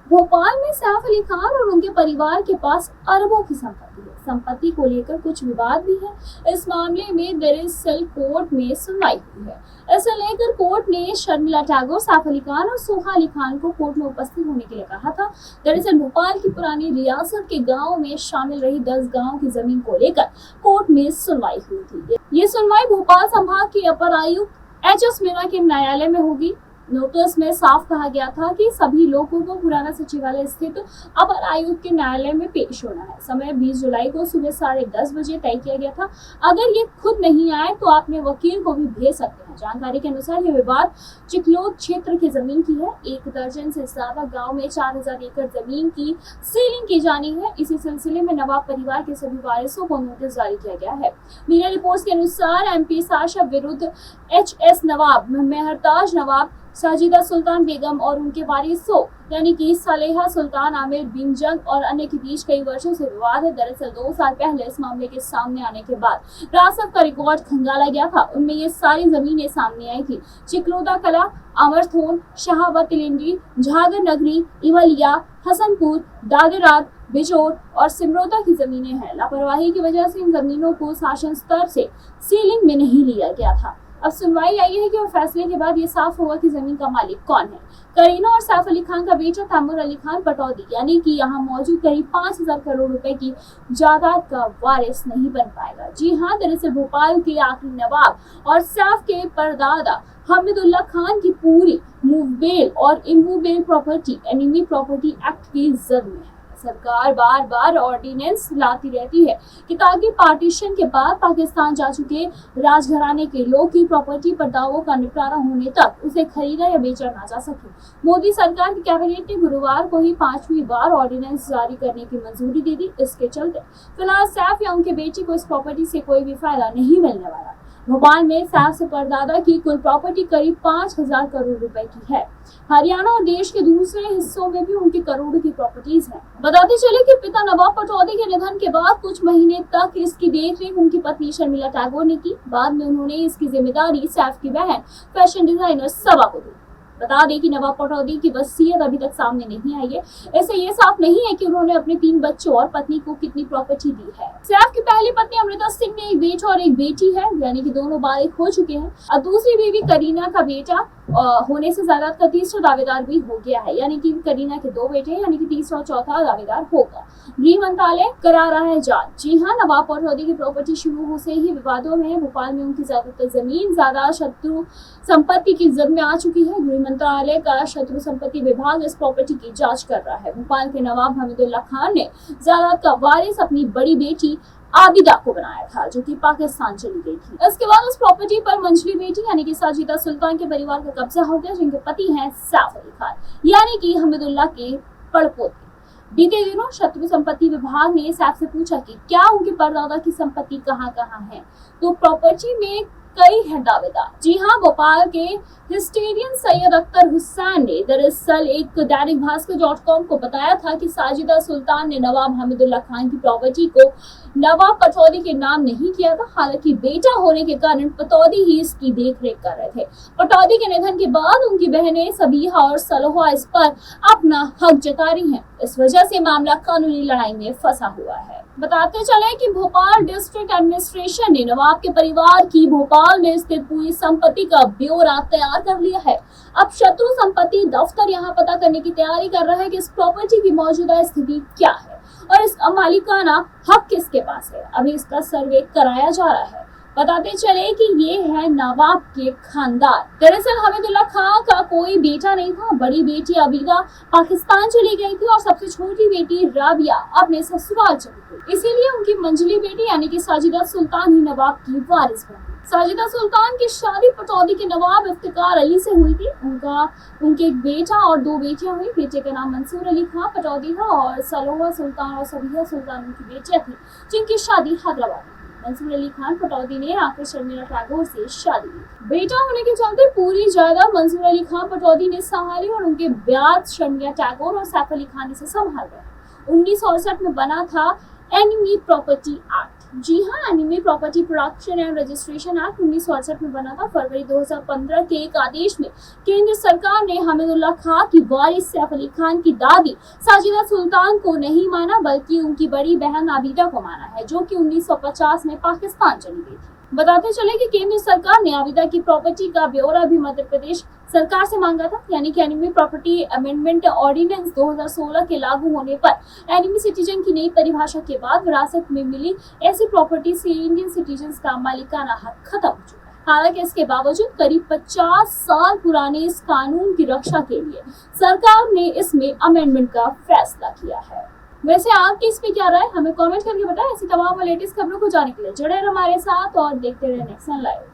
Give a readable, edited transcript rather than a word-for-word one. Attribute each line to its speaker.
Speaker 1: भोपाल में सैफ अली खान और उनके परिवार के पास अरबों की संपत्ति है। संपत्ति को लेकर कुछ विवाद भी है। इस मामले में दरअसल कोर्ट में सुनवाई हुई है। इसे लेकर कोर्ट ने शर्मिला टैगोर, सैफ अली खान और सोहा अली खान को कोर्ट में उपस्थित होने के लिए कहा था। दरअसल भोपाल की पुरानी रियासत के गाँव में शामिल रही 10 गाँव की जमीन को लेकर कोर्ट में सुनवाई हुई थी। ये सुनवाई भोपाल संभाग के अपर आयुक्त एच.एस. मीणा के न्यायालय में होगी। नोटिस में साफ कहा गया था कि सभी लोगों को पुराना सचिवालय स्थित अपर आयुक्त के न्यायालय में पेश होना है। समय 20 जुलाई को सुबह 10:30 बजे तय किया गया था। अगर ये खुद नहीं आए तो अपने वकील को भी भेज सकते हैं। जानकारी के अनुसार ये विवाद चिकलोद क्षेत्र की जमीन की है। 1 दर्जन से ज्यादा गाँव में 4000 एकड़ जमीन की सीलिंग की जानी है। इसी सिलसिले में नवाब परिवार के सभी वारिसों को नोटिस जारी किया गया है। मीडिया रिपोर्ट्स के अनुसार MP साशा विरुद्ध HS नवाब, मेहरताज नवाब, साजिदा सुल्तान बेगम और उनके वारिसों यानी कि सलेहा सुल्तान, आमिर बिन जंग और अन्य के बीच कई वर्षों से विवाद है। दरअसल 2 साल पहले इस मामले के सामने आने के बाद रासफ का रिकॉर्ड खंगाला गया था। उनमें ये सारी जमीनें सामने आई थी। चिकलोदा कला, अमरथोन, शाहबतिलिंडी, झागर नगरी, इवलिया, हसनपुर, दादरात, बिजोर और सिमरोदा की जमीनें हैं। लापरवाही की वजह से इन जमीनों को शासन स्तर से सीलिंग में नहीं लिया गया था। अब सुनवाई आई है कि और फैसले के बाद ये साफ होगा कि जमीन का मालिक कौन है। करीना और सैफ अली खान का बेटा तैमूर अली खान पटौदी यानी कि यहाँ मौजूद करीब 5000 करोड़ रुपए की जायदाद का वारिस नहीं बन पाएगा। जी हाँ, दरअसल भोपाल के आखिरी नवाब और सैफ के परदादा हमीदुल्लाह खान की पूरी मूवेबल और immovable property enemy property act की जद में है। सरकार बार बार ऑर्डिनेंस लाती रहती है कि ताकि पार्टीशन के बाद पाकिस्तान जा चुके राजघराने के लोग की प्रॉपर्टी पर दावों का निपटारा होने तक उसे खरीदा या बेचा ना जा सके। मोदी सरकार की कैबिनेट ने गुरुवार को ही 5वीं बार ऑर्डिनेंस जारी करने की मंजूरी दे दी। इसके चलते फिलहाल सैफ या उनके बेटे को इस प्रॉपर्टी से कोई भी फायदा नहीं मिलने वाला। भोपाल में सैफ से परदादा की कुल प्रॉपर्टी करीब 5000 करोड़ रुपए की है। हरियाणा और देश के दूसरे हिस्सों में भी उनकी करोड़ों की प्रॉपर्टीज हैं। बताते चले कि पिता नवाब पटौदी के निधन के बाद कुछ महीने तक इसकी देखरेख उनकी पत्नी शर्मिला टैगोर ने की। बाद में उन्होंने इसकी जिम्मेदारी सैफ की बहन फैशन डिजाइनर सबा को दी। बता दें कि नवाब पटौदी की वसीयत अभी तक सामने नहीं आई है। ऐसे ये साफ नहीं है कि उन्होंने अपने 3 बच्चों और पत्नी को कितनी प्रॉपर्टी दी है। सैफ की पहली पत्नी अमृता सिंह ने एक बेटा और एक बेटी है, यानी कि दोनों बालिग हो चुके हैं। अब दूसरी बीवी करीना का बेटा होने से जायदाद का तीसरा दावेदार भी हो गया है, यानी कि करीना के 2 बेटे यानी कि तीसरा और चौथा दावेदार होगा। गृह मंत्रालय करा रहा है जांच। जी हाँ, नवाब पटौदी की प्रॉपर्टी शुरू से ही विवादों में है। भोपाल में उनकी ज्यादातर जमीन ज्यादा शत्रु संपत्ति की जद में आ चुकी है। गृह मंत्रालय का शत्रु संपत्ति विभाग इस प्रॉपर्टी की जांच कर रहा है। भोपाल के नवाब हमीदुल्लाह खान ने जायदाद का वारिस अपनी बड़ी बेटी आबिदा को बनाया था, जो कि पाकिस्तान चली गई थी। इसके बाद उस प्रॉपर्टी पर मंझली बेटी यानी कि साजिदा सुल्तान के परिवार का कब्जा हो गया, जिनके पति हैं सैफ अली खान यानी कि हमीदुल्लाह के पड़पोते। बीते दिनों शत्रु संपत्ति विभाग ने सैफ से पूछा कि क्या उनके परदादा की संपत्ति कहां-कहां है, तो प्रॉपर्टी में कई हैं दावेदार। जी हाँ, भोपाल के हिस्टेरियन सैयद अख्तर हुसैन ने दरअसल एक दैनिक भास्कर.com को बताया था कि साजिदा सुल्तान ने नवाब हमीदुल्लाह खान की प्रॉपर्टी को नवाब पटौदी के नाम नहीं किया था। हालांकि बेटा होने के कारण पटौदी ही इसकी देखरेख कर रहे थे। पटौदी के निधन के बाद उनकी बहनें सबीहा और सलोहा इस पर अपना हक जता रही हैं। इस वजह से मामला कानूनी लड़ाई में फंसा हुआ है। बताते चले कि भोपाल डिस्ट्रिक्ट एडमिनिस्ट्रेशन ने नवाब के परिवार की भोपाल में स्थित पूरी संपत्ति का ब्यौरा तैयार कर लिया है। अब शत्रु संपत्ति दफ्तर यहाँ पता करने की तैयारी कर रहा है कि इस प्रॉपर्टी की मौजूदा स्थिति क्या है और इसका मालिकाना हक किसके पास है। अभी इसका सर्वे कराया जा रहा है। बताते चले कि ये है नवाब के खानदान। दरअसल हमीदुल्लाह खान का कोई बेटा नहीं था। बड़ी बेटी आबिदा पाकिस्तान चली गई थी और सबसे छोटी बेटी राबिया अपने ससुराल चली गई। इसीलिए उनकी मंझली बेटी यानी कि साजिदा सुल्तान ही नवाब की वारिस बनी। साजिदा सुल्तान की शादी पटौदी के नवाब इफ्तिकार अली से हुई थी। उनके एक बेटा और 2 बेटियां हुई। बेटे का नाम मंसूर अली खान पटौदी था और सलोहा सुल्तान और सबीहा सुल्तान उनकी बेटियां थी, जिनकी शादी हैदराबाद में। मंसूर अली खान पटौदी ने आकर शर्मिला टैगोर से शादी की। बेटा होने के चलते पूरी जायदाद मंसूर अली खान पटौदी ने संभाली और उनके बाद शर्मिला टैगोर और सैफ अली खान इसे संभाल गए। 1968 में बना था एनिमी प्रॉपर्टी एक्ट। जी हाँ, enemy property production and registration act 1968 में बना था। फरवरी 2015 के एक आदेश में केंद्र सरकार ने हमीदुल्लाह खां की वारिस सैफ अली खान की दादी साजिदा सुल्तान को नहीं माना, बल्कि उनकी बड़ी बहन आबिदा को माना है, जो कि 1950 में पाकिस्तान चली गई थी। बताते चले कि केंद्र सरकार ने आबिदा की प्रॉपर्टी का ब्यौरा भी मध्य प्रदेश सरकार से मांगा था। यानी कि एनिमी प्रॉपर्टी अमेंडमेंट ऑर्डिनेंस 2016 के लागू होने पर एनिमी सिटीजन की नई परिभाषा के बाद विरासत में मिली ऐसी प्रॉपर्टी से इंडियन सिटीजन का मालिकाना हक खत्म हो चुका है। हालांकि इसके बावजूद करीब 50 साल पुराने इस कानून की रक्षा के लिए सरकार ने इसमें अमेंडमेंट का फैसला किया है। वैसे आपकी इस पे क्या राय, हमें कमेंट करके बताएं। ऐसी तमाम लेटेस्ट खबरों को जानने के लिए जुड़े रहिए हमारे साथ और देखते रहे नेक्स्ट लाइव।